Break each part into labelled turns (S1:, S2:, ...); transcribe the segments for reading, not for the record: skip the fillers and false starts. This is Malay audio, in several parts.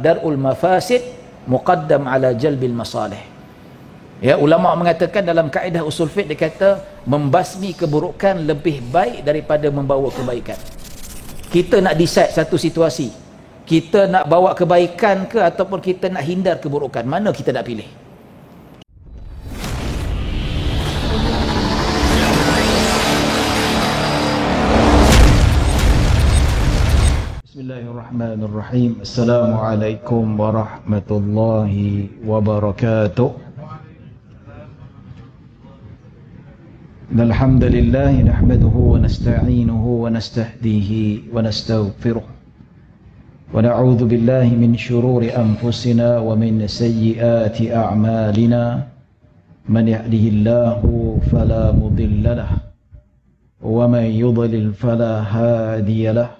S1: dar'ul mafasid muqaddam ala jalbil masalih. Ya, ulama mengatakan dalam kaedah usul fiqh, dia kata membasmi keburukan lebih baik daripada membawa kebaikan. Kita nak decide satu situasi, kita nak bawa kebaikan ke ataupun kita nak hindar keburukan, mana kita nak pilih? Bismillahirrahmanirrahim. Assalamualaikum warahmatullahi wabarakatuh. Alhamdulillah nahmaduhu wa nasta'inuhu wa nastahdihi wa nastaghfiruh. Wa na'udzu billahi min shururi anfusina wa min sayyiati a'malina. Man yahdihillahu fala mudilla lahu wa man yudlil fala hadiya lahu.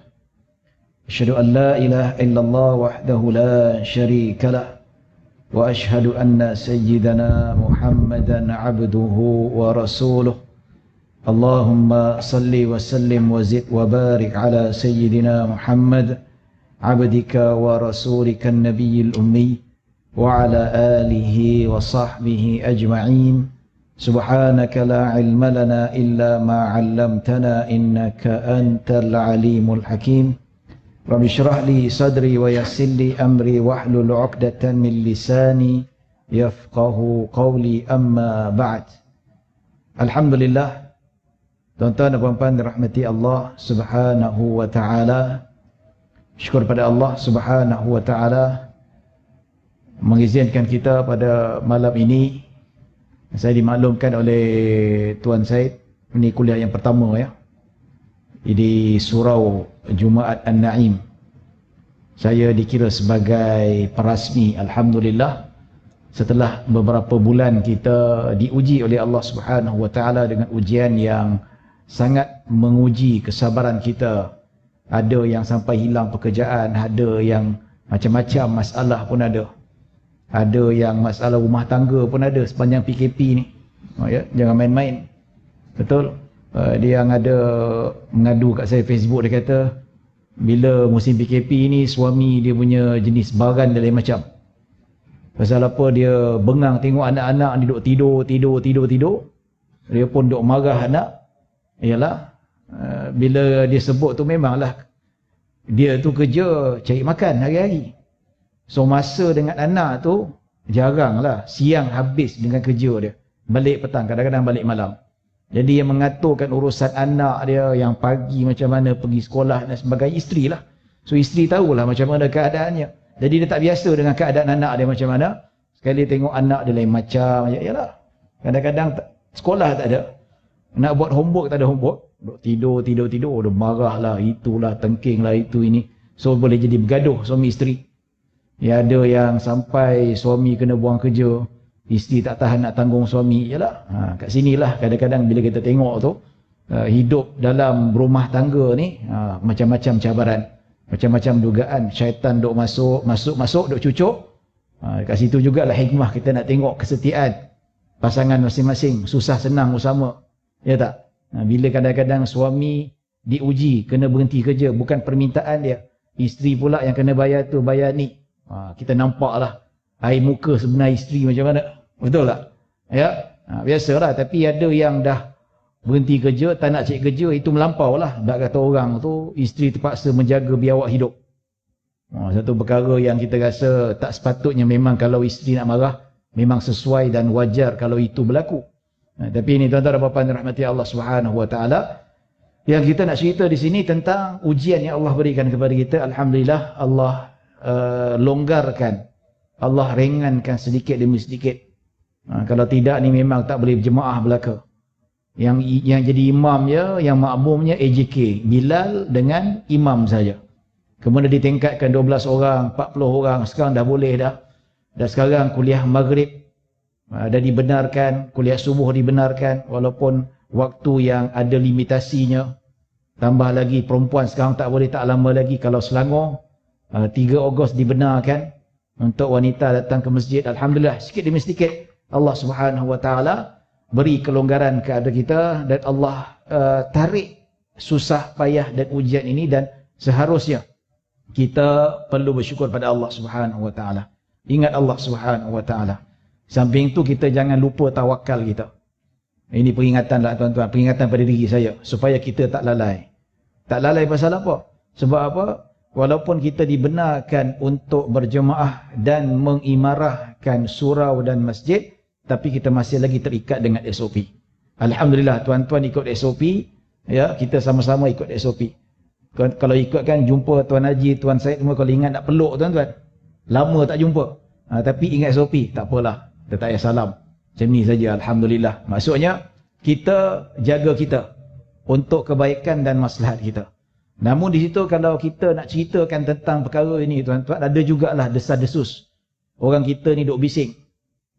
S1: Asyhadu an la ilaha illallah wahdahu la syarika lah wa asyhadu anna sayyidana Muhammadan abduhu wa rasuluh. Allahumma salli wa sallim wa zid wa barik ala sayyidina Muhammad abdika wa rasulika an-nabiyil ummi wa ala alihi wa sahbihi ajma'in. Subhanaka la ilma lana illa ma 'allamtana innaka antal alimul hakim. Rabbi syrah li sadri wa yassir li amri wahlul 'uqdatan min lisani yafqahu qawli, amma ba'd. Alhamdulillah, tuan-tuan dan puan-puan dirahmati Allah Subhanahu wa taala. Syukur pada Allah Subhanahu wa taala mengizinkan kita pada malam ini. Saya dimaklumkan oleh Tuan Said, ini kuliah yang pertama ya, di Surau Jumaat An-Naim. Saya dikira sebagai perasmi, alhamdulillah, setelah beberapa bulan kita diuji oleh Allah Subhanahu wa taala dengan ujian yang sangat menguji kesabaran kita. Ada yang sampai hilang pekerjaan, ada yang macam-macam masalah pun ada. Ada yang masalah rumah tangga pun ada sepanjang PKP ni. Ya, jangan main-main. Betul? Dia yang ada mengadu kat saya Facebook, dia kata bila musim PKP ni suami dia punya jenis baran dia lain macam. Pasal apa? Dia bengang tengok anak-anak ni duduk tidur. Dia pun duduk marah anak. Ialah bila dia sebut tu memanglah dia tu kerja cari makan hari-hari. So masa dengan anak tu jaranglah, siang habis dengan kerja dia. Balik petang, kadang-kadang balik malam. Jadi yang mengaturkan urusan anak dia, yang pagi macam mana pergi sekolah dan sebagainya, isteri lah. So isteri tahulah macam mana keadaannya. Jadi dia tak biasa dengan keadaan anak dia macam mana. Sekali tengok anak dia lain macam, yalah. Kadang-kadang sekolah tak ada. Nak buat homework tak ada homework. Tidur. Dia marah lah, itulah, tengking lah, itu ini. So boleh jadi bergaduh suami isteri. Ya, ada yang sampai suami kena buang kerja, isteri tak tahan nak tanggung suami. Yalah, kat sinilah kadang-kadang bila kita tengok tu, hidup dalam rumah tangga ni, macam-macam cabaran, macam-macam dugaan. Syaitan duk masuk, duk cucuk. Kat situ jugalah hikmah kita nak tengok kesetiaan pasangan masing-masing, susah senang bersama. Ya tak? Bila kadang-kadang suami diuji, kena berhenti kerja, bukan permintaan dia, isteri pula yang kena bayar tu, bayar ni. Kita nampaklah air muka sebenar isteri macam mana. Betul tak? Ya, biasalah. Tapi ada yang dah berhenti kerja, tak nak cari kerja, itu melampau lah. Tak kata orang tu, isteri terpaksa menjaga biawak hidup. Satu perkara yang kita rasa tak sepatutnya. Memang kalau isteri nak marah, memang sesuai dan wajar kalau itu berlaku. Tapi ini tuan-tuan dan puan-puan rahmati Allah Subhanahu wa taala, yang kita nak cerita di sini tentang ujian yang Allah berikan kepada kita. Alhamdulillah, Allah longgarkan, Allah ringankan sedikit demi sedikit. Kalau tidak ni memang tak boleh berjemaah belaka. Yang jadi imamnya, yang makmumnya AJK, Bilal dengan imam saja. Kemudian ditingkatkan 12 orang, 40 orang, sekarang dah boleh dah. Dan sekarang kuliah maghrib dah dibenarkan, kuliah subuh dibenarkan, walaupun waktu yang ada limitasinya. Tambah lagi perempuan sekarang tak boleh tak lama lagi. Kalau Selangor 3 Ogos dibenarkan untuk wanita datang ke masjid. Alhamdulillah, sikit demi sedikit Allah Subhanahu wa taala beri kelonggaran kepada kita, dan Allah tarik susah payah dan ujian ini. Dan seharusnya kita perlu bersyukur pada Allah Subhanahu Wa Taala. Ingat Allah Subhanahu Wa Taala. Samping tu kita jangan lupa tawakal kita. Ini peringatan lah tuan-tuan, peringatan pada diri saya supaya kita tak lalai. Tak lalai pasal apa? Sebab apa? Walaupun kita dibenarkan untuk berjemaah dan mengimarahkan surau dan masjid, tapi kita masih lagi terikat dengan SOP. Alhamdulillah tuan-tuan ikut SOP, ya, kita sama-sama ikut SOP. Kalau ikutkan jumpa Tuan Haji, Tuan Syed semua, kalau ingat nak peluk tuan-tuan. Lama tak jumpa. Tapi ingat SOP, tak apalah. Kita tak payah salam. Macam ni saja, alhamdulillah. Maksudnya kita jaga kita untuk kebaikan dan maslahat kita. Namun di situ kalau kita nak ceritakan tentang perkara ini tuan-tuan, ada jugalah desas-desus. Orang kita ni duk bising.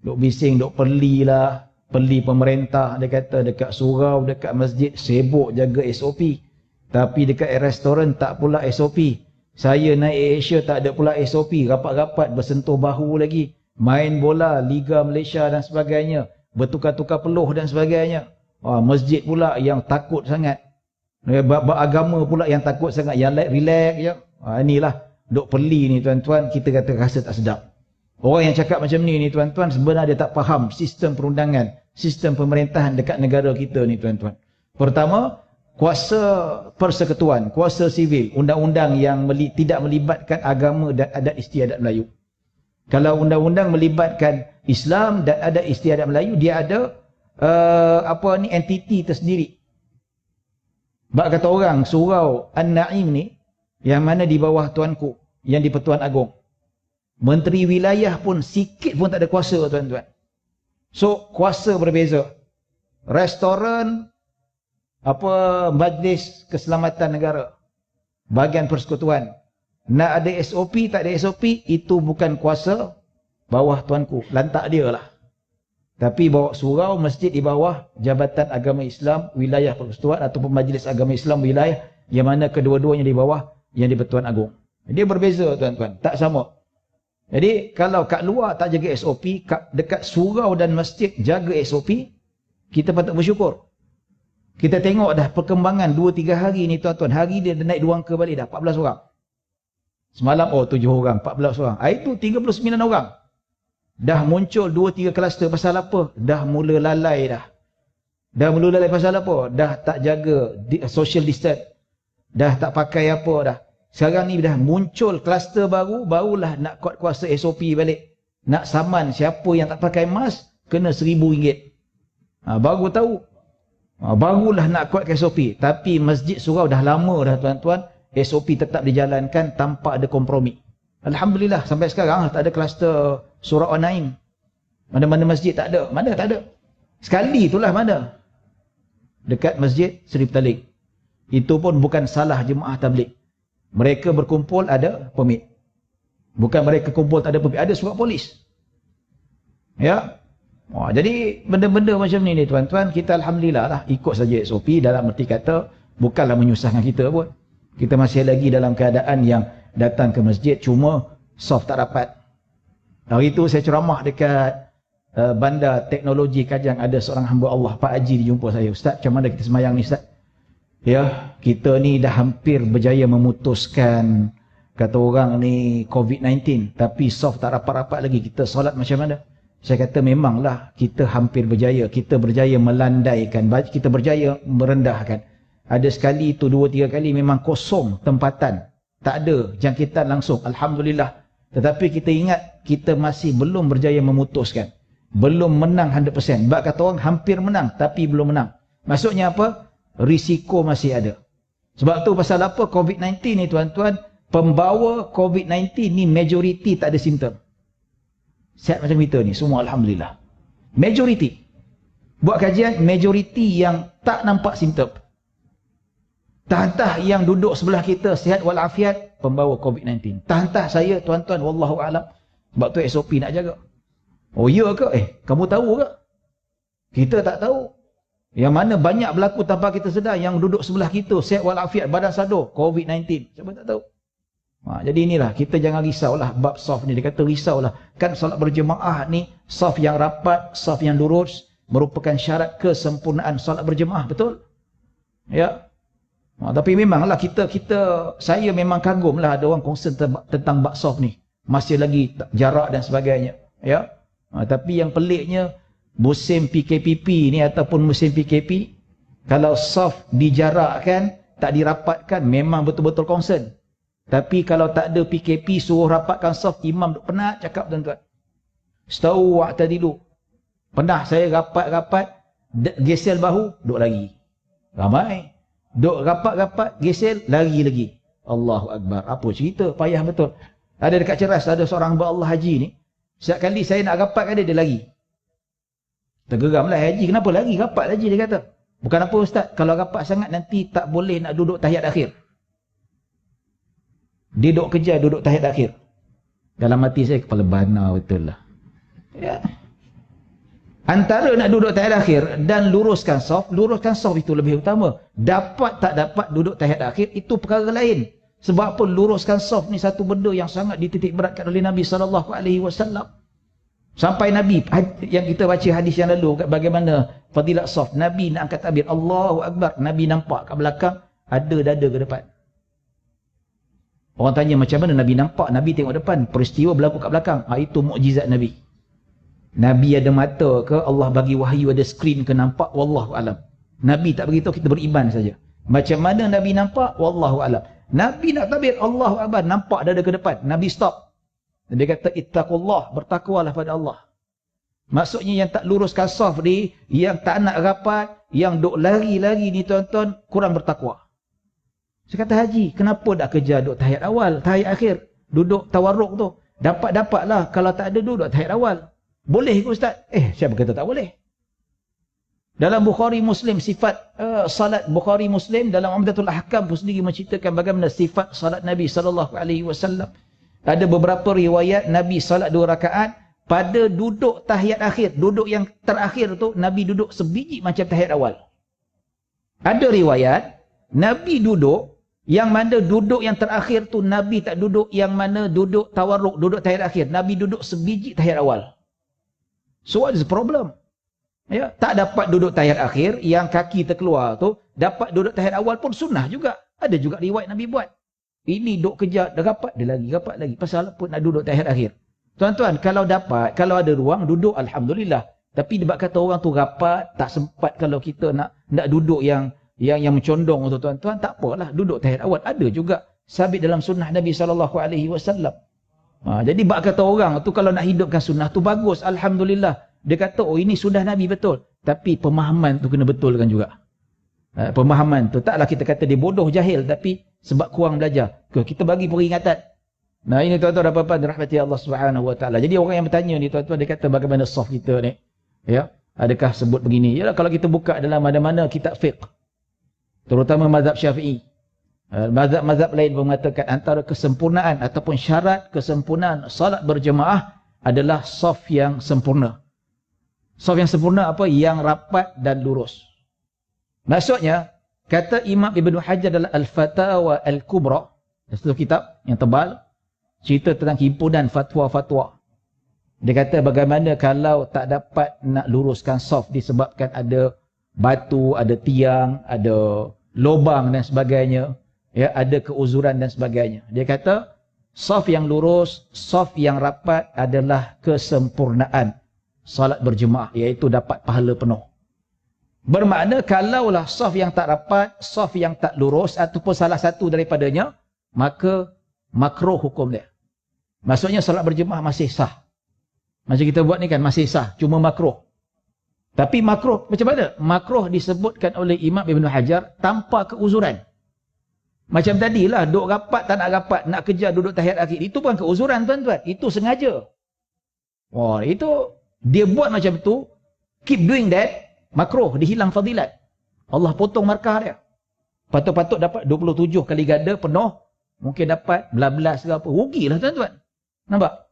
S1: Duk bising, duk perli lah. Perli pemerintah, dia kata dekat surau, dekat masjid, sibuk jaga SOP. Tapi dekat restoran tak pula SOP. Saya naik Asia tak ada pula SOP. Rapat-rapat bersentuh bahu lagi. Main bola, Liga Malaysia dan sebagainya. Bertukar-tukar peluh dan sebagainya. Masjid pula yang takut sangat. Agama pula yang takut sangat, yang relax je. Inilah duk perli ni tuan-tuan, kita kata rasa tak sedap. Orang yang cakap macam ni tuan-tuan sebenarnya dia tak faham sistem perundangan, sistem pemerintahan dekat negara kita ni tuan-tuan. Pertama, kuasa persekutuan, kuasa sivil, undang-undang yang tidak melibatkan agama dan adat istiadat Melayu. Kalau undang-undang melibatkan Islam dan adat istiadat Melayu, dia ada entiti tersendiri. Bak kata orang, surau An-Naim ni, yang mana di bawah tuanku, yang di Pertuan Agong. Menteri wilayah pun sikit pun tak ada kuasa tuan-tuan. So, kuasa berbeza. Restoran, Majlis Keselamatan Negara, bahagian persekutuan. Nak ada SOP, tak ada SOP, itu bukan kuasa bawah tuanku. Lantak dia lah. Tapi bawa surau, masjid di bawah Jabatan Agama Islam Wilayah Persekutuan ataupun Majlis Agama Islam Wilayah, yang mana kedua-duanya di bawah yang di Pertuan Agong. Dia berbeza tuan-tuan, tak sama. Jadi kalau kat luar tak jaga SOP, dekat surau dan masjid jaga SOP, kita patut bersyukur. Kita tengok dah perkembangan 2-3 hari ni tuan-tuan. Hari dia naik 2 angka balik dah, 14 orang. Semalam 7 orang, 14 orang. Hari tu 39 orang. Dah muncul 2-3 kluster pasal apa? Dah mula lalai dah. Dah mula lalai pasal apa? Dah tak jaga social distance. Dah tak pakai apa dah. Sekarang ni dah muncul kluster baru, barulah nak kuat-kuasa SOP balik. Nak saman siapa yang tak pakai mask, kena RM1,000. Baru tahu. Barulah nak kuatkan SOP. Tapi masjid surau dah lama dah tuan-tuan, SOP tetap dijalankan tanpa ada kompromi. Alhamdulillah sampai sekarang tak ada kluster surau An-Naim. Mana-mana masjid tak ada. Mana tak ada. Sekali itulah mana. Dekat masjid Seri Petaling. Itu pun bukan salah jemaah tabligh. Mereka berkumpul ada permit. Bukan mereka kumpul tak ada permit. Ada surat polis. Ya. Jadi benda-benda macam ni tuan-tuan, kita alhamdulillah lah ikut saja SOP, dalam erti kata bukanlah menyusahkan kita pun. Kita masih lagi dalam keadaan yang datang ke masjid cuma soft tak dapat. Hari itu saya ceramah dekat Bandar Teknologi Kajang, ada seorang hamba Allah, Pak Haji, dia jumpa saya. Ustaz, macam mana kita semayang ni Ustaz? Ya, kita ni dah hampir berjaya memutuskan, kata orang ni COVID-19, tapi soft tak rapat-rapat lagi, kita solat macam mana? Saya kata memanglah kita hampir berjaya, kita berjaya melandaikan, kita berjaya merendahkan. Ada sekali itu 2-3 kali memang kosong tempatan, tak ada jangkitan langsung, alhamdulillah. Tetapi kita ingat kita masih belum berjaya memutuskan, belum menang 100%. Bak kata orang hampir menang tapi belum menang. Maksudnya apa? Risiko masih ada. Sebab tu pasal apa COVID-19 ni tuan-tuan, pembawa COVID-19 ni majoriti tak ada simptom. Sihat macam kita ni semua alhamdulillah. Majoriti. Buat kajian, majoriti yang tak nampak simptom. Tah-tah yang duduk sebelah kita sihat walafiat, pembawa COVID-19. Tah-tah saya tuan-tuan, wallahu a'lam. Sebab tu SOP nak jaga. Oh ya ke? Kamu tahu ke? Kita tak tahu. Yang mana banyak berlaku tanpa kita sedar, yang duduk sebelah kita sihat walafiat, badan sadar, COVID-19. Siapa tak tahu? Jadi inilah, kita jangan risaulah bab saf ni. Dia kata risaulah. Kan solat berjemaah ni, saf yang rapat, saf yang lurus, merupakan syarat kesempurnaan solat berjemaah. Betul? Ya. Tapi memanglah saya memang kagumlah ada orang concern tentang bab soft ni. Masih lagi jarak dan sebagainya. Ya. Tapi yang peliknya, musim PKPP ni ataupun musim PKP, kalau soft dijarakkan, tak dirapatkan, memang betul-betul concern. Tapi kalau tak ada PKP, suruh rapatkan soft, imam penat cakap tuan-tuan. Setau waktu dulu. Pernah saya rapat-rapat, gesel bahu, duduk lagi. Ramai. Duk rapat-rapat, gesel, lari lagi. Allahu Akbar. Apa cerita? Payah betul. Ada dekat Ceras, ada seorang hamba Allah haji ni. Setiap kali saya nak rapatkan dia lari. Tergeramlah haji. Kenapa lari? Rapat haji dia kata. Bukan apa ustaz. Kalau rapat sangat nanti tak boleh nak duduk tahiyat akhir. Dia duduk kejar, duduk tahiyat akhir. Dalam hati saya, kepala bana betul lah. Ya. Antara nak duduk tahiyat akhir dan luruskan saf itu lebih utama. Dapat tak dapat duduk tahiyat akhir itu perkara lain. Sebab apa? Luruskan saf ni satu benda yang sangat dititik beratkan oleh Nabi SAW. Sampai Nabi yang kita baca hadis yang lalu, bagaimana fadilat saf, Nabi nak angkat takbir Allahu Akbar, Nabi nampak kat belakang ada dada ke depan. Orang tanya macam mana Nabi nampak? Nabi tengok depan, peristiwa berlaku kat belakang. Itu mukjizat Nabi. Nabi ada mata ke? Allah bagi wahyu ada skrin ke nampak? Wallahu alam. Nabi tak beritahu, kita beriman saja. Macam mana Nabi nampak? Wallahu alam. Nabi nak takbir Allahu Akbar, nampak dada ke depan. Nabi stop. Nabi kata ittaqullah, bertakwalah pada Allah. Maksudnya yang tak luruskan saf ni, yang tak nak rapat, yang duk lari-lari ni tuan-tuan, kurang bertakwa. Saya kata haji, kenapa dah kejar duk tahiyat awal, tahiyat akhir, duduk tawarruk tu. Dapat-dapatlah, kalau tak ada duduk tahiyat awal. Boleh ke ustaz? Siapa kata tak boleh? Dalam Bukhari Muslim, sifat salat Bukhari Muslim, dalam Umdatul Ahkam pun sendiri menceritakan bagaimana sifat salat Nabi SAW. Ada beberapa riwayat Nabi salat 2 rakaat, pada duduk tahiyat akhir, duduk yang terakhir tu, Nabi duduk sebiji macam tahiyat awal. Ada riwayat, Nabi duduk, yang mana duduk yang terakhir tu, Nabi tak duduk yang mana duduk tawarruk, duduk tahiyat akhir. Nabi duduk sebiji tahiyat awal. So what is the problem? Ya, tak dapat duduk tahiyat akhir, yang kaki terkeluar tu, dapat duduk tahiyat awal pun sunnah juga. Ada juga riwayat Nabi buat. Ini duduk kejar, dah rapat, dia lagi, rapat lagi. Pasal apa nak duduk tahiyat akhir? Tuan-tuan, kalau dapat, kalau ada ruang, duduk, Alhamdulillah. Tapi sebab kata orang tu rapat, tak sempat kalau kita nak duduk yang mencondong tu tuan-tuan, tak apalah, duduk tahiyat awal. Ada juga sabit dalam sunnah Nabi SAW. Jadi bak kata orang tu kalau nak hidupkan sunnah tu bagus, Alhamdulillah. Dia kata ini sunnah Nabi betul, tapi pemahaman tu kena betulkan juga. Pemahaman tu taklah kita kata dia bodoh jahil, tapi sebab kurang belajar. Kita bagi peringatan. Nah ini tuan-tuan apa-apa dirahmati Allah Subhanahu Wa Taala. Jadi orang yang bertanya ni tuan-tuan, dia kata bagaimana soft kita ni? Ya, adakah sebut begini? Yalah, kalau kita buka dalam mana-mana kitab fiqh, terutama mazhab Syafi'i, mazhab lain mengatakan antara kesempurnaan ataupun syarat kesempurnaan salat berjemaah adalah saf yang sempurna. Saf yang sempurna apa? Yang rapat dan lurus. Maksudnya, kata Imam Ibn Hajar dalam Al-Fatawa Al-Kubra, satu kitab yang tebal, cerita tentang himpunan fatwa-fatwa. Dia kata bagaimana kalau tak dapat nak luruskan saf disebabkan ada batu, ada tiang, ada lubang dan sebagainya, ya, ada keuzuran dan sebagainya. Dia kata saf yang lurus, saf yang rapat adalah kesempurnaan salat berjemaah, iaitu dapat pahala penuh. Bermakna kalaulah saf yang tak rapat, saf yang tak lurus ataupun salah satu daripadanya, maka makruh hukum dia. Maksudnya salat berjemaah masih sah. Macam kita buat ni kan masih sah, cuma makruh. Tapi makruh macam mana? Makruh disebutkan oleh Imam Ibn Hajar tanpa keuzuran. Macam tadilah, duduk rapat tak nak rapat, nak kejar duduk tahiyat akhir. Itu bukan keuzuran tuan-tuan, itu sengaja. Itu dia buat macam tu, keep doing that, makruh, dihilang fadilat. Allah potong markah dia. Patut-patut dapat 27 kali ganda penuh, mungkin dapat belas-belas ke apa. Rugilah tuan-tuan. Nampak?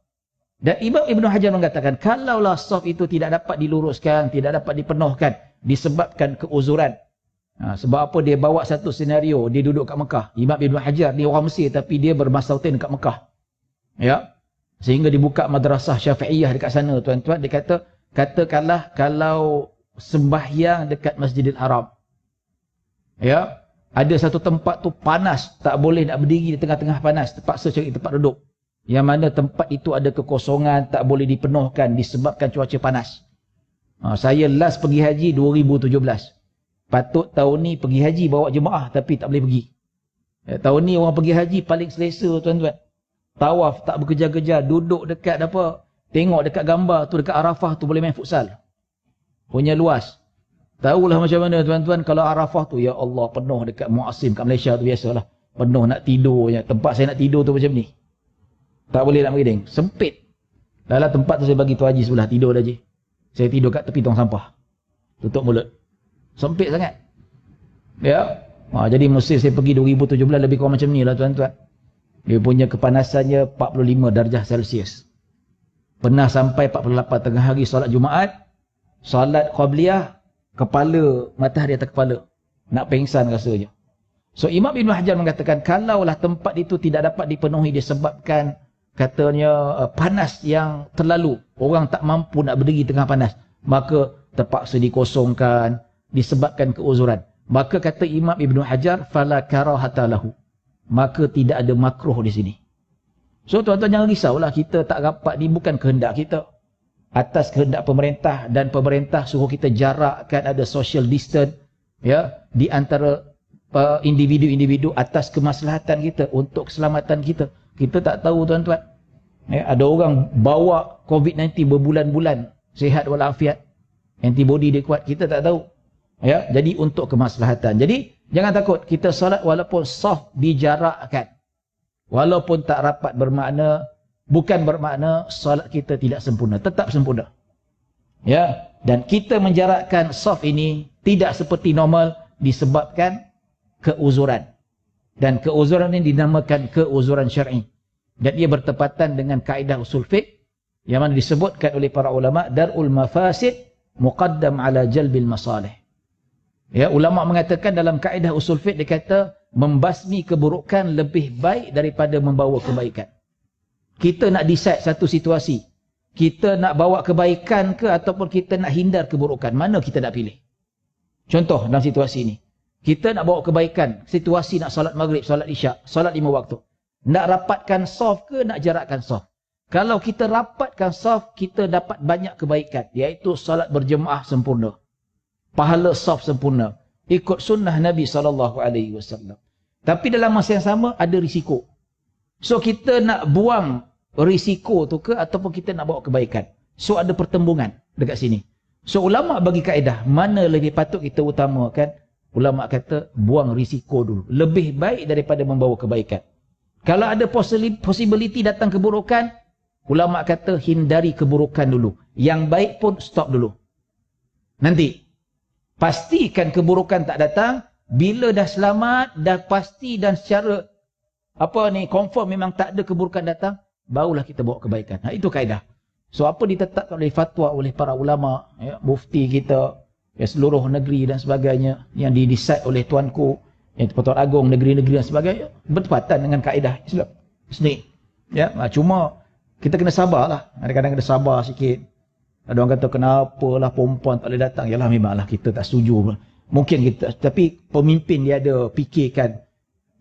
S1: Dan Imam Ibn Hajar mengatakan, kalaulah saf itu tidak dapat diluruskan, tidak dapat dipenuhkan, disebabkan keuzuran. Sebab apa? Dia bawa satu senario, dia duduk kat Mekah. Imam Ibn Hajar ni orang Mesir, tapi dia bermasautin kat Mekah. Ya, sehingga dibuka madrasah Syafi'iyah dekat sana tuan-tuan. Dia kata, katakanlah kalau sembahyang dekat Masjidil Haram, ya, Ada satu tempat tu panas, tak boleh nak berdiri di tengah-tengah panas, terpaksa cari tempat duduk. Yang mana tempat itu ada kekosongan, tak boleh dipenuhkan disebabkan cuaca panas. Saya last pergi haji 2017. Patut tahun ni pergi haji bawa jemaah tapi tak boleh pergi. Tahun ni orang pergi haji paling selesa tuan-tuan. Tawaf tak berkejar-kejar, duduk dekat apa, tengok dekat gambar tu dekat Arafah tu boleh main futsal. Punya luas. Tahulah macam mana tuan-tuan kalau Arafah tu, ya Allah, penuh dekat Muasim kat Malaysia tu biasalah. Penuh nak tidurnya. Tempat saya nak tidur tu macam ni. Tak boleh nak meriting. Sempit. Dalam tempat tu saya bagi tu haji sebelah, tidur dah je. Saya tidur kat tepi tong sampah. Tutup mulut. Sempit sangat. Ya. Jadi musim saya pergi 2017 lebih kurang macam ni lah tuan-tuan. Dia punya kepanasannya 45 darjah Celsius. Pernah sampai 48 tengah hari solat Jumaat. Solat Qabliyah. Kepala, matahari atas kepala. Nak pengsan rasanya. So Imam Ibn Hajar mengatakan, kalaulah tempat itu tidak dapat dipenuhi disebabkan katanya panas yang terlalu, orang tak mampu nak berdiri tengah panas, maka terpaksa dikosongkan disebabkan keuzuran. Maka kata Imam Ibn Hajar, fala karahata lahu. Maka tidak ada makruh di sini. So tuan-tuan jangan risaulah, kita tak rapat ni bukan kehendak kita. Atas kehendak pemerintah, dan pemerintah suruh kita jarakkan, ada social distance ya di antara individu-individu atas kemaslahatan kita, untuk keselamatan kita. Kita tak tahu tuan-tuan. Ya, ada orang bawa COVID-19 berbulan-bulan sihat walafiat, antibody dia kuat, kita tak tahu. Ya, jadi untuk kemaslahatan. Jadi jangan takut, kita solat walaupun soft dijarakkan. Walaupun tak rapat bermakna, bukan bermakna solat kita tidak sempurna, tetap sempurna. Ya, dan kita menjarakkan soft ini tidak seperti normal disebabkan keuzuran. Dan keuzuran ini dinamakan keuzuran syar'i. Dan ia bertepatan dengan kaedah usul fiqh yang mana disebutkan oleh para ulama, dar'ul mafasid muqaddam ala jalbil masalih. Ya, ulama mengatakan dalam kaedah usul fiqh, dia kata membasmi keburukan lebih baik daripada membawa kebaikan. Kita nak decide satu situasi. Kita nak bawa kebaikan ke ataupun kita nak hindar keburukan. Mana kita nak pilih? Contoh dalam situasi ini. Kita nak bawa kebaikan. Situasi nak solat maghrib, solat isyak, solat 5 waktu. Nak rapatkan soft ke nak jarakkan soft? Kalau kita rapatkan soft, kita dapat banyak kebaikan. Iaitu solat berjemaah sempurna. Pahala soft sempurna. Ikut sunnah Nabi SAW. Tapi dalam masa yang sama ada risiko. So kita nak buang risiko tu ke ataupun kita nak bawa kebaikan. So ada pertembungan dekat sini. So ulama bagi kaedah mana lebih patut kita utamakan. Ulama kata buang risiko dulu, lebih baik daripada membawa kebaikan. Kalau ada possibility datang keburukan, ulama kata hindari keburukan dulu. Yang baik pun stop dulu. Nanti pastikan keburukan tak datang. Bila dah selamat, dah pasti dan secara confirm memang tak ada keburukan datang, barulah kita bawa kebaikan. Itu kaedah. So apa ditetapkan oleh fatwa oleh para ulama, ya, mufti kita, ya, seluruh negeri dan sebagainya, yang didecide oleh tuanku, Pertuan Agong negeri-negeri dan sebagainya, bertepatan dengan kaedah Islam sendiri. Ya, cuma kita kena sabarlah. Kadang-kadang kena sabar sikit. Ada orang kata kenapalah perempuan tak boleh datang. Yalah, memanglah kita tak setuju. Mungkin kita, tapi pemimpin dia ada fikirkan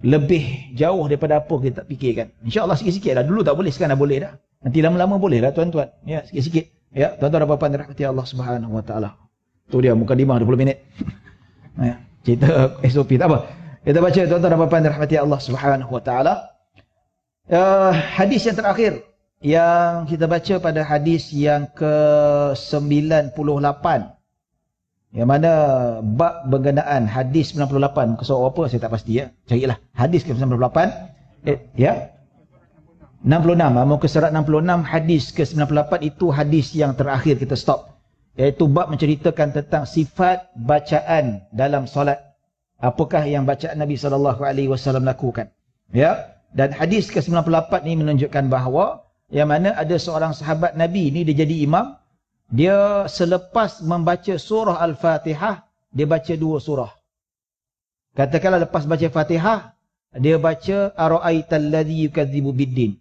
S1: lebih jauh daripada apa kita tak fikirkan. InsyaAllah sikit-sikit lah. Dulu tak boleh, sekarang dah boleh dah. Nanti lama-lama boleh lah tuan-tuan. Ya, sikit-sikit. Ya, tuan-tuan dan puan-puan dirahmati Allah Subhanahu Wa Taala. Tu dia mukadimah 20 minit. Ya, cerita SOP tak apa. Kita baca tuan-tuan dan puan-puan dirahmati Allah Subhanahu Wa Taala. Hadis yang terakhir yang kita baca pada hadis yang ke-98. Yang mana bab berkenaan hadis 98. Kesal apa saya tak pasti ya. Carilah hadis ke-98. Ya. 66. Muka surat 66 hadis ke-98 itu hadis yang terakhir kita stop. Iaitu bab menceritakan tentang sifat bacaan dalam solat. Apakah yang bacaan Nabi SAW lakukan. Ya. Dan hadis ke-98 ni menunjukkan bahawa yang mana ada seorang sahabat Nabi ni dia jadi imam. Dia selepas membaca surah Al-Fatihah, dia baca 2 surah. Katakanlah lepas baca Fatihah, dia baca Ara'aital ladzi yukadzibu biddin.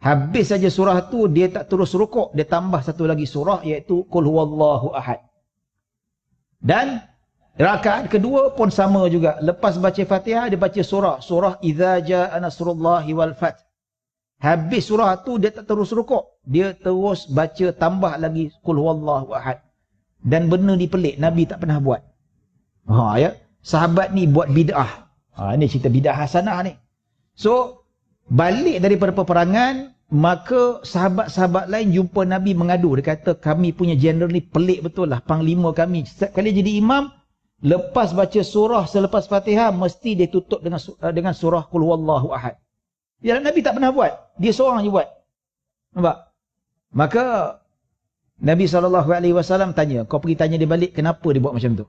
S1: Habis saja surah tu, dia tak terus rukuk, dia tambah satu lagi surah iaitu Qul huwallahu ahad. Dan Rakaat kedua pun sama juga. Lepas baca Fatihah, dia baca surah. Surah Idza Jaa Nasrullahi wal Fath. Habis surah tu, dia tak terus rukuk. Dia terus baca tambah lagi Qul Huwallahu Ahad. Dan benda ni pelik. Nabi tak pernah buat. Ya. Sahabat ni buat bid'ah. Ini cerita bid'ah hasanah ni. So, balik daripada peperangan, maka sahabat-sahabat lain jumpa Nabi mengadu. Dia kata, kami punya general ni pelik betul lah. Panglima kami. Setiap kali jadi imam, lepas baca surah selepas Fatihah, mesti dia tutup dengan surah Qul Huwallahu Ahad. Ya, Nabi tak pernah buat. Dia seorang je buat. Nampak? Maka Nabi SAW tanya, kau pergi tanya dia balik, kenapa dia buat macam tu?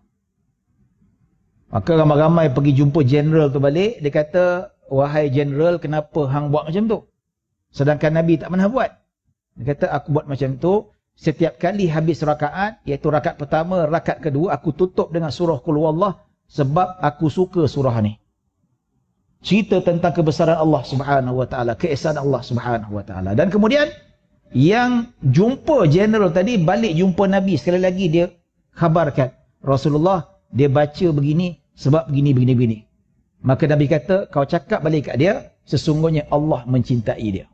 S1: Maka ramai-ramai pergi jumpa general tu balik, dia kata, wahai general, kenapa hang buat macam tu? Sedangkan Nabi tak pernah buat. Dia kata, aku buat macam tu, setiap kali habis rakaat, iaitu rakaat pertama, rakaat kedua, aku tutup dengan surah Qul Huwallah, sebab aku suka surah ni. Cerita tentang kebesaran Allah Subhanahu Wa Taala, keesaan Allah Subhanahu Wa Taala. Dan kemudian yang jumpa general tadi balik jumpa Nabi, sekali lagi dia khabarkan Rasulullah dia baca begini sebab begini. Maka Nabi kata, kau cakap balik kat dia, sesungguhnya Allah mencintai dia.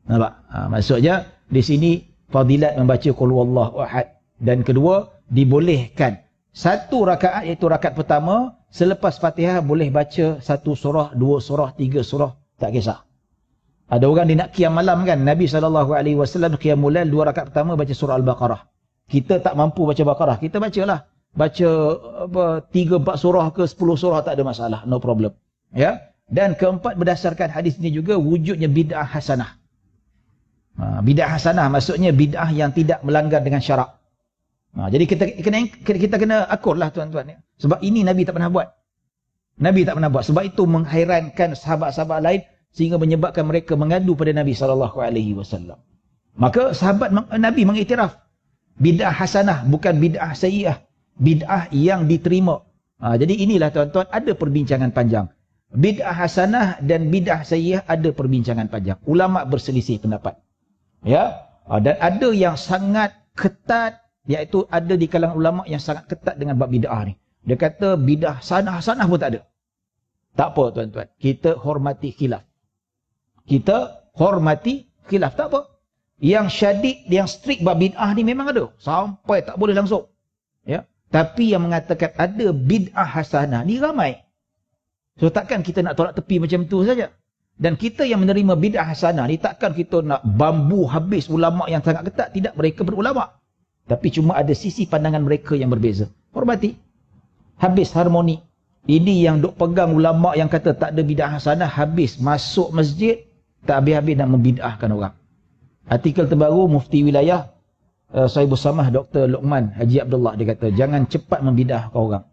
S1: Nampak? Maksudnya di sini fadilat membaca Qul Huwallahu Ahad. Dan kedua, dibolehkan satu rakaat, iaitu rakaat pertama, selepas Fatihah boleh baca satu surah, dua surah, tiga surah, tak kisah. Ada orang dia nak qiyam malam kan, Nabi SAW qiyamul lail 2 rakaat pertama baca surah Al-Baqarah. Kita tak mampu baca Baqarah, kita bacalah. Baca 3-4 surah ke 10 surah tak ada masalah, no problem. Ya. Dan keempat, berdasarkan hadis ini juga wujudnya bid'ah hasanah. Bid'ah hasanah maksudnya bid'ah yang tidak melanggar dengan syarak. Jadi kita kena akurlah tuan-tuan ya. Sebab ini Nabi tak pernah buat. Nabi tak pernah buat. Sebab itu menghairankan sahabat-sahabat lain sehingga menyebabkan mereka mengadu pada Nabi SAW. Maka sahabat Nabi mengiktiraf bid'ah hasanah bukan bid'ah sayyi'ah, bid'ah yang diterima. Jadi inilah tuan-tuan, ada perbincangan panjang. Bid'ah hasanah dan bid'ah sayyi'ah ada perbincangan panjang. Ulama berselisih pendapat. Ya, dan ada yang sangat ketat, iaitu ada di kalangan ulama yang sangat ketat dengan bab bid'ah ni. Dia kata bid'ah hasanah pun tak ada. Tak apa tuan-tuan, kita hormati khilaf. Kita hormati khilaf, tak apa. Yang syadid, yang strict bab bid'ah ni memang ada. Sampai tak boleh langsung. Ya. Tapi yang mengatakan ada bid'ah hasanah ni ramai. So takkan kita nak tolak tepi macam tu saja. Dan kita yang menerima bid'ah hasanah ni takkan kita nak bambu habis ulama yang sangat ketat. Tidak, mereka berulama. Tapi cuma ada sisi pandangan mereka yang berbeza. Hormati. Habis harmoni. Ini yang duk pegang ulama yang kata tak ada bid'ah hasanah, habis masuk masjid, tak habis-habis nak membid'ahkan orang. Artikel terbaru Mufti Wilayah Sahibus Samah Dr. Luqman Haji Abdullah, dia kata jangan cepat membid'ahkan orang.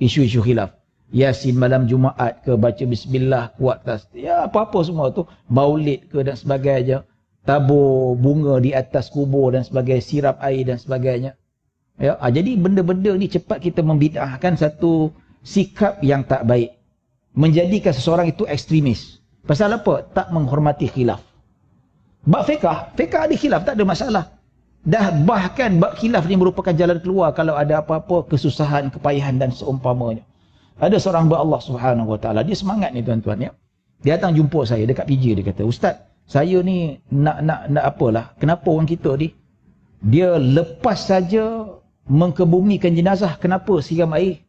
S1: Isu-isu khilaf. Yasin malam Jumaat ke, baca bismillah kuat tas. Ya apa-apa semua tu, maulid ke dan sebagainya. Tabur bunga di atas kubur dan sebagainya, sirap air dan sebagainya. Ya, jadi benda-benda ni cepat kita membid'ahkan satu sikap yang tak baik. Menjadikan seseorang itu ekstremis. Pasal apa? Tak menghormati khilaf. Bab fiqah ada khilaf, tak ada masalah. Dah bahkan bab khilaf ni merupakan jalan keluar kalau ada apa-apa kesusahan, kepayahan dan seumpamanya. Ada seorang hamba Allah Subhanahu Wa Taala, dia semangat ni tuan-tuan ya. Dia datang jumpa saya dekat PJ, dia kata, "Ustaz, saya ni nak apalah. Kenapa orang kita ni dia lepas saja mengkebumikan jenazah, kenapa siram air?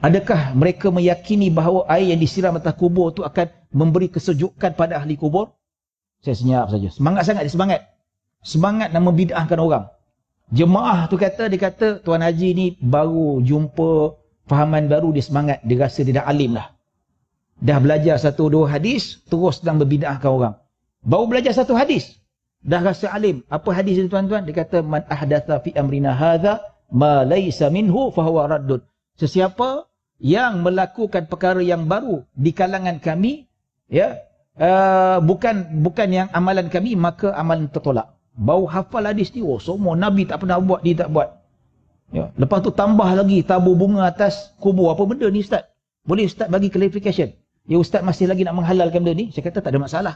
S1: Adakah mereka meyakini bahawa air yang disiram atas kubur tu akan memberi kesejukan pada ahli kubur?" Saya senyap saja. Semangat sangat dia, semangat. Semangat nak membid'ahkan orang. Jemaah tu kata, dia kata, Tuan Haji ni baru jumpa fahaman baru, dia semangat. Dia rasa dia dah alim lah. Dah belajar 1-2 hadis, terus sedang membid'ahkan orang. Baru belajar 1 hadis, dah rasa alim. Apa hadis itu tuan-tuan? Dia kata, "Man ahdatha fi amrina hadha ma laysa minhu fahuwa raddun." Sesiapa yang melakukan perkara yang baru di kalangan kami, ya, bukan yang amalan kami, maka amalan tertolak. Bau hafal hadis ni, oh semua Nabi tak pernah buat, dia tak buat. Ya. Lepas tu tambah lagi tabur bunga atas kubur. Apa benda ni Ustaz? Boleh Ustaz bagi clarification? Ya Ustaz masih lagi nak menghalalkan benda ni? Saya kata tak ada masalah.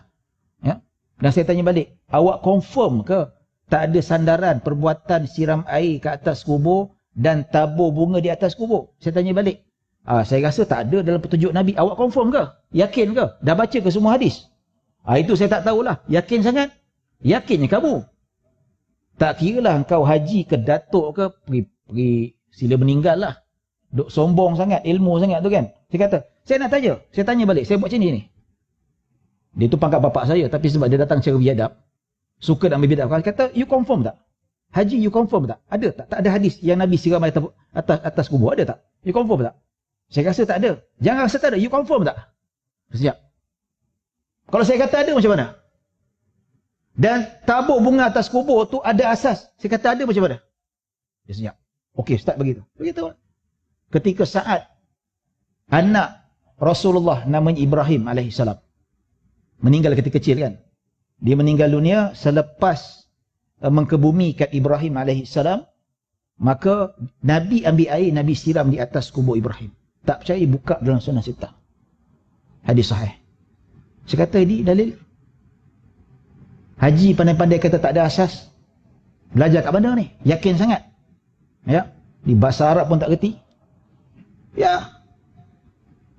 S1: Ya. Dan saya tanya balik, awak confirm ke tak ada sandaran perbuatan siram air ke atas kubur dan tabur bunga di atas kubur. Saya tanya balik. Saya rasa tak ada dalam petunjuk Nabi. Awak confirm ke? Yakin ke? Dah baca ke semua hadis? Itu saya tak tahulah. Yakin sangat? Yakinnya kamu. Tak kiralah engkau haji ke datuk ke, pergi sila meninggal lah. Duk sombong sangat, ilmu sangat tu kan. Saya kata, saya nak tanya. Saya tanya balik, saya buat macam ni. Dia tu pangkat bapak saya, tapi sebab dia datang secara biadab, suka nak berbiadab. Dia kata, you confirm tak? Haji you confirm tak? Ada tak? Tak ada hadis yang Nabi siram atas kubur, ada tak? You confirm tak? Saya rasa tak ada. Jangan rasa tak ada, you confirm tak? Siap. Kalau saya kata ada, macam mana? Dan tabur bunga atas kubur tu ada asas. Saya kata ada, macam mana? Dia senyap. Okey, start begitu. Begitu. Ketika saat anak Rasulullah namanya Ibrahim alaihissalam meninggal ketika kecil kan. Dia meninggal dunia selepas mengkebumikan Ibrahim alaihissalam, maka Nabi ambil air, Nabi siram di atas kubur Ibrahim. Tak percaya, buka dalam Sunan Sittah. Hadis sahih. Saya kata ini dalil. Haji pandai-pandai kata tak ada asas. Belajar kat mana ni? Yakin sangat. Ya, di bahasa Arab pun tak kerti. Ya.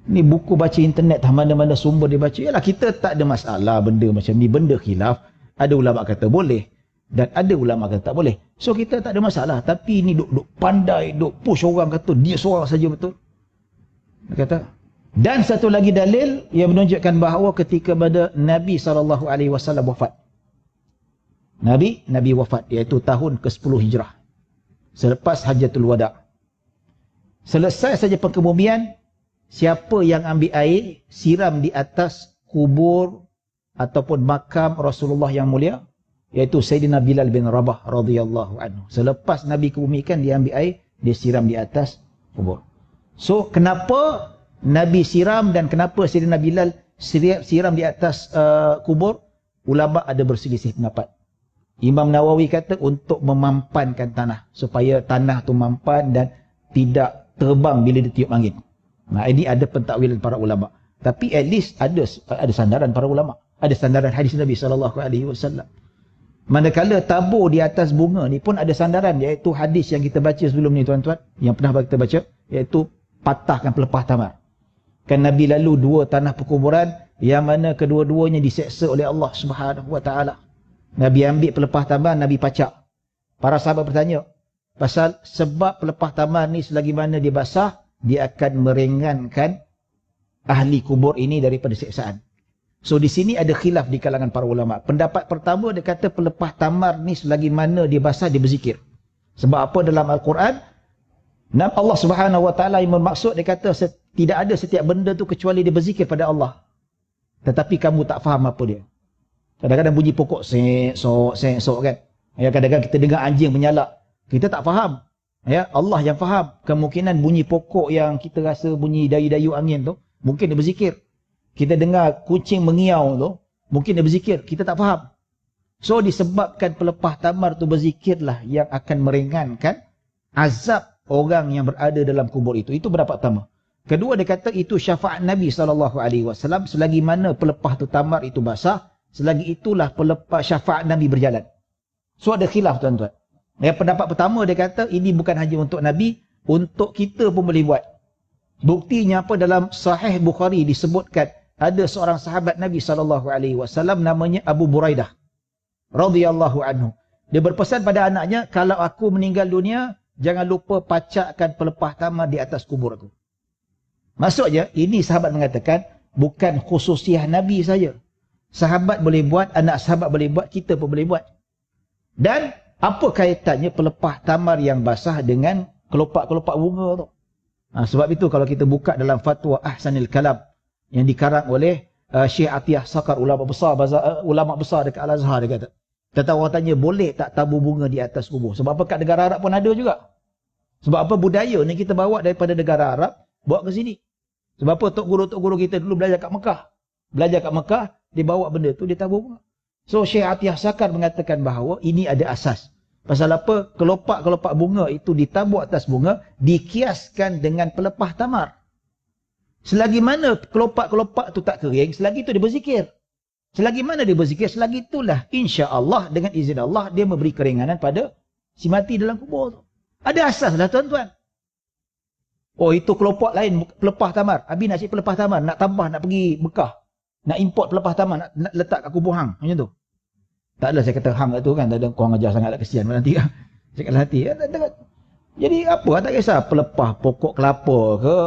S1: Ni buku baca internet, mana-mana sumber dia baca. Yalah, kita tak ada masalah benda macam ni, benda khilaf. Ada ulama kata boleh dan ada ulama kata tak boleh. So kita tak ada masalah, tapi ni duk pandai, duk push orang kata dia seorang saja betul. Dia kata. Dan satu lagi dalil yang menunjukkan bahawa ketika pada Nabi SAW wafat. Nabi wafat, iaitu tahun ke-10 Hijrah. Selepas Hajjatul Wada'. Selesai saja pengkebumian, siapa yang ambil air, siram di atas kubur ataupun makam Rasulullah yang mulia, iaitu Sayyidina Bilal bin Rabah radhiyallahu anhu. Selepas Nabi kebumikan, dia ambil air, dia siram di atas kubur. So, kenapa Nabi siram dan kenapa Sayyidina Bilal siram di atas kubur? Ulama ada berselisih pendapat. Imam Nawawi kata untuk memampankan tanah, supaya tanah tu mampan dan tidak terbang bila ditiup angin. Nah, ini ada pentakwilan para ulama. Tapi at least ada sandaran para ulama. Ada sandaran hadis Nabi SAW. Manakala tabur di atas bunga ni pun ada sandaran, iaitu hadis yang kita baca sebelum ni tuan-tuan, yang pernah kita baca, iaitu patahkan pelepah tamar. Kan Nabi lalu dua tanah perkuburan yang mana kedua-duanya diseksa oleh Allah Subhanahu Wa Taala. Nabi ambil pelepah tamar, Nabi pacak. Para sahabat bertanya, pasal sebab pelepah tamar ni selagi mana dia basah, dia akan meringankan ahli kubur ini daripada siksaan. So di sini ada khilaf di kalangan para ulama. Pendapat pertama dia kata pelepah tamar ni selagi mana dia basah, dia berzikir. Sebab apa dalam Al-Quran, Allah Subhanahu Wa Taala yang bermaksud, dia kata tidak ada setiap benda tu kecuali dia berzikir pada Allah. Tetapi kamu tak faham apa dia. Kadang-kadang bunyi pokok sek-sok kan. Ya, kadang-kadang kita dengar anjing menyalak. Kita tak faham. Ya, Allah yang faham. Kemungkinan bunyi pokok yang kita rasa bunyi dayu-dayu angin tu, mungkin dia berzikir. Kita dengar kucing mengiau tu, mungkin dia berzikir. Kita tak faham. So disebabkan pelepah tamar tu berzikirlah yang akan meringankan azab orang yang berada dalam kubur itu. Itu pendapat pertama. Kedua, dia kata itu syafaat Nabi SAW. Selagi mana pelepah tu tamar itu basah, selagi itulah pelepah syafaat Nabi berjalan. So ada khilaf tuan-tuan. Yang pendapat pertama dia kata ini bukan hanya untuk Nabi, untuk kita pun boleh buat. Buktinya apa? Dalam Sahih Bukhari disebutkan ada seorang sahabat Nabi SAW namanya Abu Buraidah radhiyallahu anhu. Dia berpesan pada anaknya, kalau aku meninggal dunia, jangan lupa pacakkan pelepah tamar di atas kubur aku. Maksudnya ini sahabat mengatakan bukan khususiah Nabi saja. Sahabat boleh buat, anak sahabat boleh buat, kita pun boleh buat. Dan apa kaitannya pelepah tamar yang basah dengan kelopak-kelopak bunga tu? Sebab itu kalau kita buka dalam fatwa Ahsanil Kalam yang dikarang oleh Syekh Atiyah Sakar, ulama besar dekat Al-Azhar, dia kata. Kata orang tanya, boleh tak tabur bunga di atas kubur? Sebab apa kat negara Arab pun ada juga. Sebab apa budaya ni kita bawa daripada negara Arab, bawa ke sini. Sebab apa tok guru kita dulu belajar kat Mekah. Belajar kat Mekah, dia bawa benda tu, dia tabur bunga. So Syekh Atiyah Sakar mengatakan bahawa ini ada asas. Pasal apa? Kelopak-kelopak bunga itu ditabur atas bunga, dikiaskan dengan pelepah tamar. Selagi mana kelopak-kelopak tu tak kering, selagi itu dia berzikir. Selagi mana dia berzikir, selagi itulah insya-Allah dengan izin Allah dia memberi keringanan pada si mati dalam kubur tu. Ada asas lah tuan-tuan. Oh, itu kelopak lain, pelepah tamar. Habis nak cari pelepah tamar, nak tambah, nak pergi Mekah. Nak import pelepah tamar, nak letak kat kubur hang. Macam tu. Taklah saya kata hang kat tu kan, tak ada korang ajar sangat lah, kesian nanti kan. Cakap hati. Jadi apa, tak kisah pelepah pokok kelapa ke,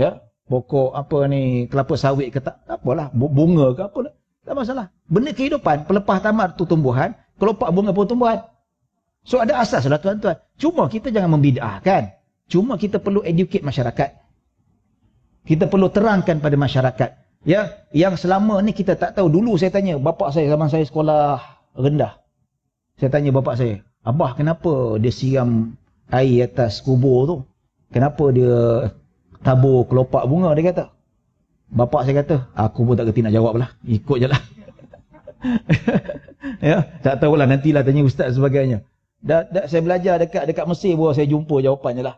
S1: ya, pokok apa ni, kelapa sawit ke, tak apalah, bunga ke apa lah. Tak masalah. Benda kehidupan, pelepah tamar tu tumbuhan, kelopak bunga pun tumbuhan. So ada asas lah tuan-tuan. Cuma kita jangan membid'ahkan. Cuma kita perlu educate masyarakat. Kita perlu terangkan pada masyarakat. Ya, yang selama ni kita tak tahu. Dulu saya tanya bapak saya zaman saya sekolah rendah. Saya tanya bapak saya, "Abah, kenapa dia siram air atas kubur tu? Kenapa dia tabur kelopak bunga?" Dia kata. Bapak saya kata, "Aku pun tak kerti nak jawab lah. Ikut je lah." Ya, tak tahulah, nantilah tanya ustaz sebagainya. Saya belajar dekat Mesir baru saya jumpa jawapannya lah.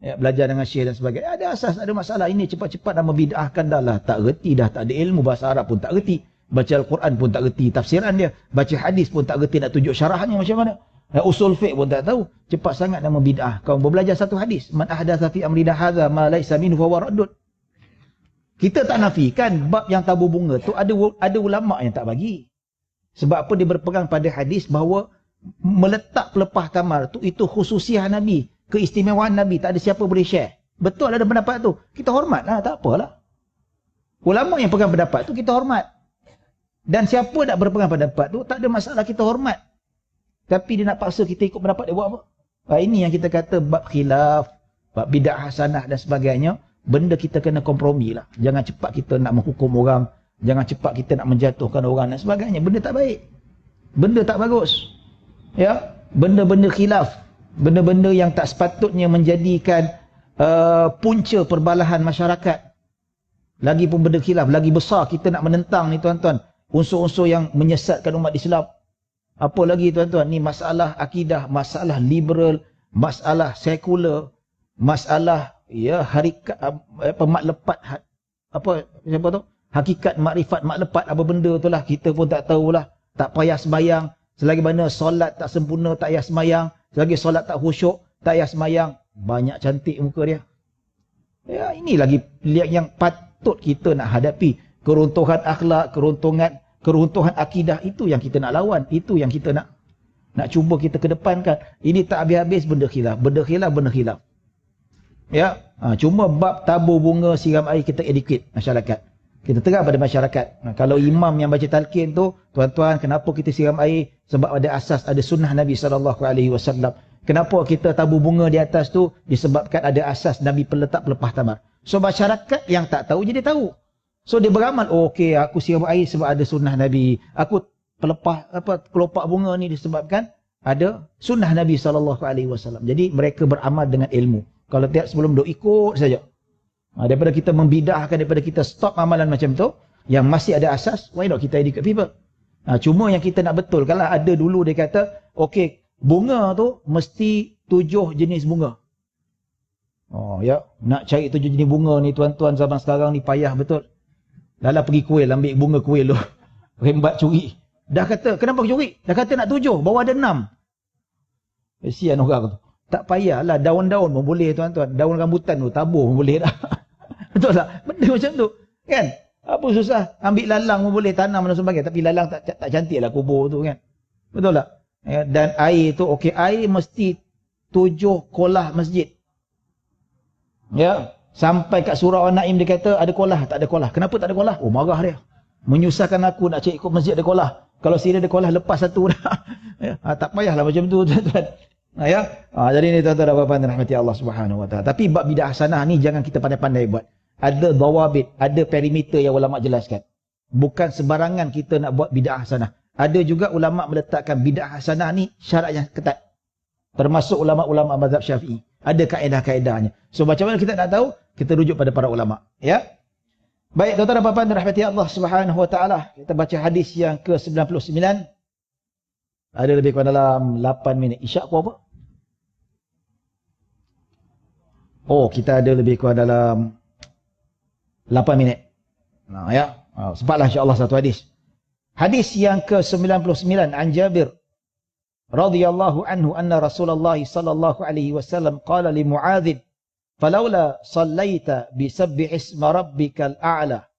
S1: Ya, belajar dengan Syekh dan sebagainya. Ada asas, ada masalah. Ini cepat-cepat dah membid'ahkan dah lah. Tak reti dah, tak ada ilmu bahasa Arab pun tak reti. Baca Al-Quran pun tak reti tafsiran dia. Baca hadis pun tak reti nak tunjuk syarahnya macam mana. Usul fiqh pun tak tahu. Cepat sangat dah membid'ah. Kau belajar satu hadis. Man ahdatha fi amrina hadza ma laysa minhu fa huwa raddun. Kita tak nafikan bab yang tabur bunga tu ada ulama yang tak bagi. Sebab apa? Dia berpegang pada hadis bahawa meletak pelepah tamar tu itu khususiah Nabi. Keistimewaan Nabi, tak ada siapa boleh share. Betul ada pendapat tu, kita hormatlah, tak apalah. Ulama yang pegang pendapat tu kita hormat. Dan siapa nak berpegang pendapat tu, tak ada masalah, kita hormat. Tapi dia nak paksa kita ikut pendapat dia, buat apa? Ini yang kita kata bab khilaf, bab bid'ah hasanah dan sebagainya. Benda kita kena kompromi lah. Jangan cepat kita nak menghukum orang, jangan cepat kita nak menjatuhkan orang dan sebagainya. Benda tak baik, benda tak bagus. Ya, benda-benda khilaf, benda-benda yang tak sepatutnya menjadikan punca perbalahan masyarakat. Lagi pun benda khilaf, lagi besar kita nak menentang ni tuan-tuan. Unsur-unsur yang menyesatkan umat Islam. Apa lagi tuan-tuan? Ni masalah akidah, masalah liberal, masalah sekular, masalah ya harikat maklepat apa siapa tu? Hakikat makrifat maklepat apa benda tu lah, kita pun tak tahulah. Tak payah sembahyang, selagi mana solat tak sempurna tak payah sembahyang. Selagi solat tak khusyuk, tak payah semayang. Banyak cantik muka dia. Ya, ini lagi yang patut kita nak hadapi. Keruntuhan akhlak, keruntuhan akidah, itu yang kita nak lawan. Itu yang kita nak cuba kita kedepankan. Ini tak habis-habis benda khilaf. Benda khilaf. Ya, cuma bab tabur bunga, siram air, kita educate masyarakat. Kita terang pada masyarakat. Kalau imam yang baca talqin tu, tuan-tuan, kenapa kita siram air? Sebab ada asas, ada sunnah Nabi SAW. Kenapa kita tabur bunga di atas tu? Disebabkan ada asas Nabi peletak pelepah tamar. So masyarakat yang tak tahu jadi tahu. So dia beramal, oh okey, aku siram air sebab ada sunnah Nabi. Aku pelepah kelopak bunga ni disebabkan ada sunnah Nabi SAW. Jadi mereka beramal dengan ilmu. Kalau tiap sebelum duk ikut saja. Daripada kita membidahkan, daripada kita stop amalan macam tu, yang masih ada asas, why not kita educate people? Cuma yang kita nak betul, kalau ada dulu dia kata, okey, bunga tu mesti 7 jenis bunga. Oh ya, nak cari 7 jenis bunga ni tuan-tuan zaman sekarang ni payah betul. Lala pergi kuil, ambil bunga kuil tu. Rembat curi. Dah kata, kenapa curi? Dah kata nak 7, bawa ada 6. Kesian orang tu. Tak payahlah, daun-daun pun boleh tuan-tuan. Daun rambutan tu, tabur pun boleh dah. Betul tak? Benda macam tu. Kan? Apa susah? Ambil lalang pun boleh, tanam dan sebagainya. Tapi lalang tak cantik lah kubur tu kan. Betul tak? Ya, dan air tu, okey, air mesti 7 kolah masjid. Ya, sampai kat surah An-Naim dia kata ada kolah, tak ada kolah. Kenapa tak ada kolah? Oh, marah dia. Menyusahkan aku nak cari ikut masjid ada kolah. Kalau sini ada kolah, lepas satu dah. Ya, tak payahlah macam tu tuan-tuan. Ya. Jadi ni tuan-tuan dan puan-puan rahmati Allah Subhanahu Wa Taala. Tapi bab bidah hasanah ni jangan kita pandai-pandai buat. Ada dawabit, ada perimeter yang ulama jelaskan. Bukan sembarangan kita nak buat bidah hasanah. Ada juga ulama meletakkan bidah hasanah ni syarat yang ketat. Termasuk ulama-ulama mazhab Syafi'i. Ada kaedah-kaedahnya. So macam mana kita nak tahu? Kita rujuk pada para ulama. Ya. Baik tuan-tuan dan puan-puan rahmati Allah Subhanahu Wa Taala. Kita baca hadis yang ke-99. Ada lebih kurang dalam 8 minit. Isyak pun apa? Oh, kita ada lebih kurang dalam 8 minit. Ya. Sempatlah insya-Allah satu hadis. Hadis yang ke-99 an Jabir radhiyallahu anhu anna Rasulullah sallallahu alaihi wasallam qala li Mu'adz falawla sallaita bi sabbih isma rabbikal a'la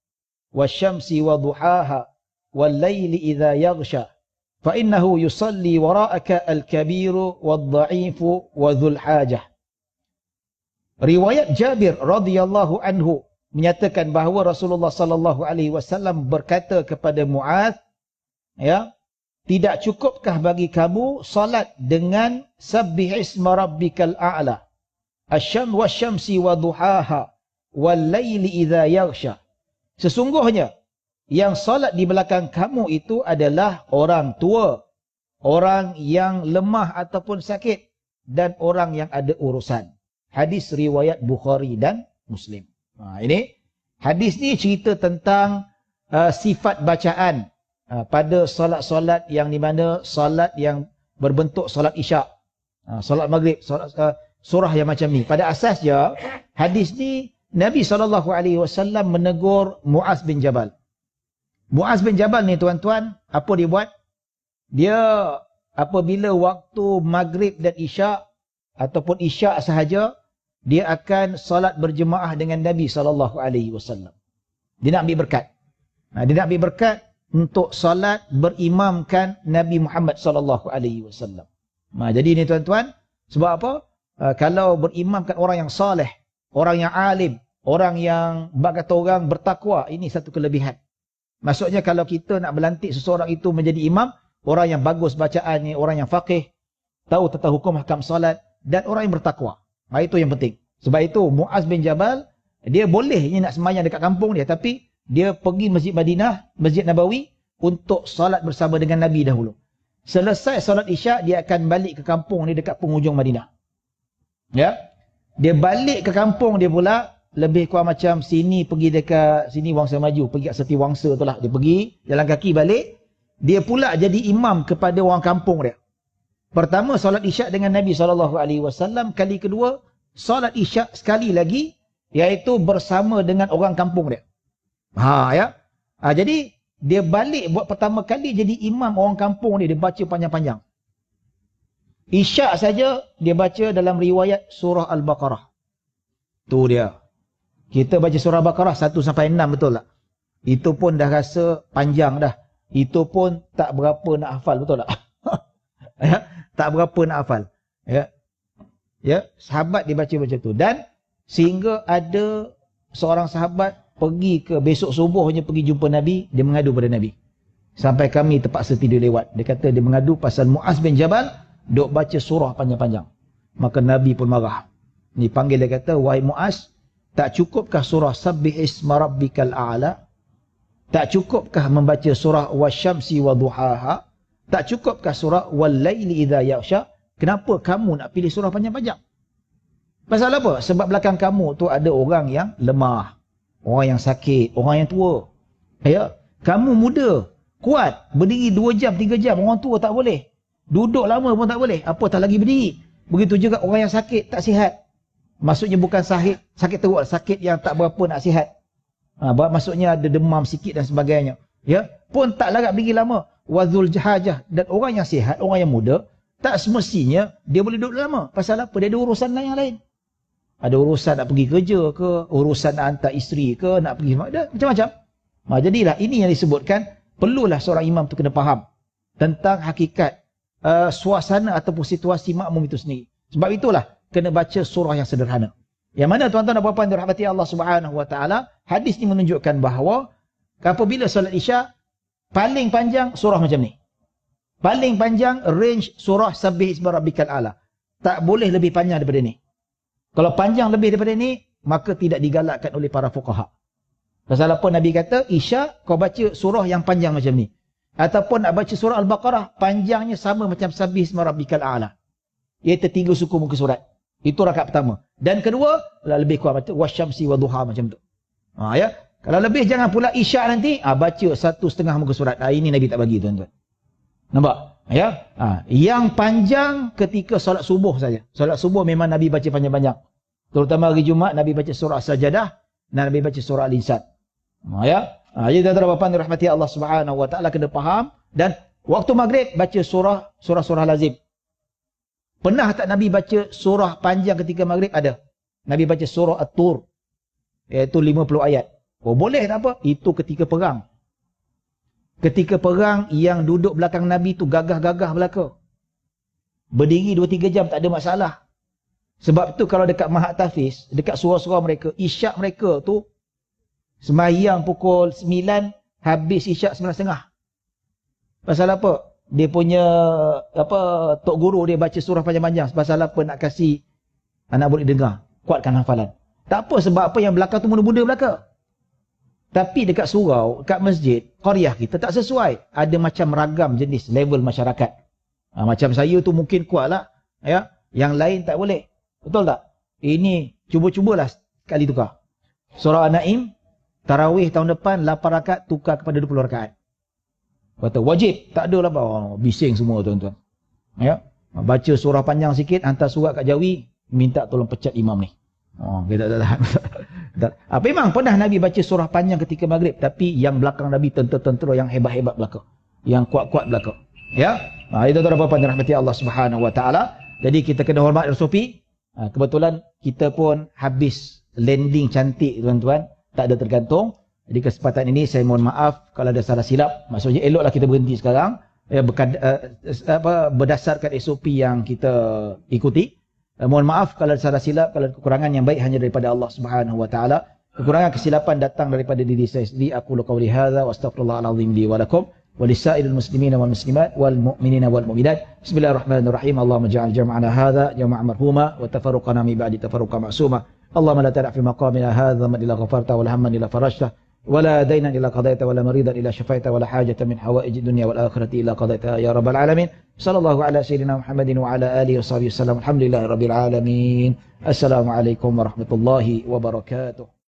S1: wasyamsi wa duhaha wal laili idza yaghsha fa innahu yusalli wara'aka al-kabiru wad-dha'ifu wa dhul hajah. Riwayat Jabir radhiyallahu anhu menyatakan bahawa Rasulullah sallallahu alaihi wasallam berkata kepada Mu'adz, ya, tidak cukupkah bagi kamu salat dengan sabbih isma rabbikal a'la wasyamsi wa duhaha wal laili idza yaghsha. Sesungguhnya yang salat di belakang kamu itu adalah orang tua, orang yang lemah ataupun sakit, dan orang yang ada urusan. Hadis riwayat Bukhari dan Muslim. Ini hadis ni cerita tentang sifat bacaan pada solat-solat yang di mana solat yang berbentuk solat isyak, solat maghrib, surah yang macam ni. Pada asasnya hadis ni Nabi SAW menegur Mu'adz bin Jabal. Mu'adz bin Jabal ni tuan-tuan, apa dia buat? Dia apabila waktu maghrib dan isyak ataupun isyak sahaja, dia akan solat berjemaah dengan Nabi SAW. Dia nak ambil berkat. Dia nak ambil berkat untuk solat berimamkan Nabi Muhammad SAW. Jadi ini tuan-tuan, sebab apa? Kalau berimamkan orang yang saleh, orang yang alim, orang yang bak kata orang bertakwa, ini satu kelebihan. Maksudnya kalau kita nak melantik seseorang itu menjadi imam, orang yang bagus bacaannya, orang yang faqih, tahu tentang hukum hakam salat, dan orang yang bertakwa. Itu yang penting. Sebab itu Mu'adz bin Jabal, dia boleh nak sembahyang dekat kampung dia, tapi dia pergi Masjid Madinah, Masjid Nabawi untuk salat bersama dengan Nabi dahulu. Selesai salat isyak, dia akan balik ke kampung dia dekat penghujung Madinah. Ya, dia balik ke kampung dia pula, lebih kurang macam sini pergi dekat sini Wangsa Maju, pergi kat Seti Wangsa tu lah. Dia pergi jalan kaki balik, dia pula jadi imam kepada orang kampung dia. Pertama salat isyak dengan Nabi SAW, kali kedua salat isyak sekali lagi, iaitu bersama dengan orang kampung dia. Jadi dia balik buat pertama kali jadi imam orang kampung dia baca panjang-panjang. Isyak saja dia baca dalam riwayat surah Al-Baqarah. Tu dia. Kita baca surah Al-Baqarah 1 sampai 6, betul tak? Itu pun dah rasa panjang dah. Itu pun tak berapa nak hafal, betul tak? Tak berapa nak hafal. Ya, sahabat dia baca macam tu. Dan sehingga ada seorang sahabat pergi ke besok subuhnya pergi jumpa Nabi, dia mengadu pada Nabi. Sampai kami terpaksa tidur lewat. Dia kata dia mengadu pasal Mu'adz bin Jabal duk baca surah panjang-panjang. Maka Nabi pun marah. Ni panggil dia kata, wahai Mu'adz, tak cukupkah surah sabbih isma rabbikal a'la? Tak cukupkah membaca surah wasyamsi wa duhaha? Tak cukupkah surah wal laili idza yaghsha? Kenapa kamu nak pilih surah panjang-panjang? Pasal apa? Sebab belakang kamu tu ada orang yang lemah, orang yang sakit, orang yang tua. Ya, kamu muda, kuat, berdiri 2 jam, 3 jam, orang tua tak boleh. Duduk lama pun tak boleh, apatah lagi berdiri. Begitu juga orang yang sakit, tak sihat. Maksudnya bukan sakit teruk, sakit yang tak berapa nak sihat. Maksudnya ada demam sikit dan sebagainya. Ya, pun tak larat berdiri lama. Wadzul jahajah, dan orang yang sihat, orang yang muda, tak semestinya dia boleh duduk lama. Pasal apa? Dia ada urusan lain yang lain. Ada urusan nak pergi kerja ke, urusan nak hantar isteri ke, nak pergi macam-macam. Jadilah ini yang disebutkan, perlulah seorang imam tu kena faham tentang hakikat suasana ataupun situasi makmum itu sendiri. Sebab itulah kena baca surah yang sederhana. Yang mana tuan-tuan dan puan-puan dirahmati Allah Subhanahu wa taala, hadis ni menunjukkan bahawa apabila solat isyak, paling panjang surah macam ni. Paling panjang range surah sabbih isma rabbikal a'la. Tak boleh lebih panjang daripada ni. Kalau panjang lebih daripada ni, maka tidak digalakkan oleh para fuqaha. Pasal apa Nabi kata, isyak kau baca surah yang panjang macam ni. Ataupun nak baca surah Al-Baqarah, panjangnya sama macam sabbih isma rabbikal a'la. Iaitu 3 suku muka surat. Itu rakaat pertama. Dan kedua, lebih kurang baca wasyamsi wa duha macam tu. Ya. Kalau lebih jangan pula isyak nanti, baca 1,5 muka surat. Ini Nabi tak bagi tuan-tuan. Nampak? Ya. Yang panjang ketika solat subuh saja. Solat subuh memang Nabi baca panjang-panjang. Terutama hari Jumaat Nabi baca surah Sajadah dan Nabi baca surah Al-Insan. Ya. Jadi tuan-tuan dirahmati Allah Subhanahu wa taala kena faham, dan waktu maghrib baca surah-surah lazim. Pernah tak Nabi baca surah panjang ketika maghrib? Ada. Nabi baca surah At-Tur, iaitu 50 ayat. Oh boleh, tak apa. Itu ketika perang. Ketika perang, yang duduk belakang Nabi tu gagah-gagah belaka. Berdiri 2-3 jam, tak ada masalah. Sebab tu kalau dekat Mahat Tafiz, dekat surau-surau mereka, isyak mereka tu sembahyang pukul 9, habis isyak 9.30. Pasal apa? Dia punya tok guru dia baca surah panjang-panjang. Pasal apa? Nak kasih anak murid dengar, kuatkan hafalan. Tak apa, sebab apa? Yang belakang tu muda-muda belaka. Tapi dekat surau, dekat masjid, qaryah kita tak sesuai. Ada macam ragam jenis level masyarakat. Macam saya tu mungkin kuat lah. Ya? Yang lain tak boleh. Betul tak? Ini cuba-cubalah sekali tukar. Surah An-Naim, tarawih tahun depan 8 rakaat tukar kepada 20 rakaat. Kata wajib. Tak ada lah. Bising semua tuan-tuan. Ya? Baca surah panjang sikit, hantar surat kat Jawi, minta tolong pecat imam ni. Kita tak tahan. Memang pernah Nabi baca surah panjang ketika maghrib, tapi yang belakang Nabi tentera-tentera yang hebat-hebat belaka, yang kuat-kuat belaka. Ya, itu tuan-tuan dirahmati Allah Subhanahu Wa Taala. Jadi kita kena hormat SOP. Kebetulan kita pun habis landing cantik tuan-tuan, tak ada tergantung. Jadi kesempatan ini saya mohon maaf kalau ada salah silap. Maksudnya eloklah kita berhenti sekarang, berdasarkan SOP yang kita ikuti. Mohon maaf kalau ada salah silap, kalau kekurangan, yang baik hanya daripada Allah Subhanahu Wa Taala. Kekurangan kesilapan datang daripada diri saya sendiri. Aku qauli hadza wa astaghfirullahalazim li wa lakum wa lisairil muslimina wal muslimat wal mu'minina wal mu'minat. Bismillahirrahmanirrahim. Allahumma ja'al jam'ana hadza jam'an marhuma wa tafarruqana min ba'di tafarruqan ma'suma. Allahumma la tada' fi maqamina hadza man ila ghafarta wal hamman ila farajta ولا دينا إلا قضيت ولا مريضا إلا شفيت ولا حاجة من حوائج الدنيا والآخرة إلا قضيتها يا رب العالمين. صلى الله على سيدنا محمد وعلى آله وصحبه وسلم. الحمد لله رب العالمين. السلام عليكم ورحمة الله وبركاته.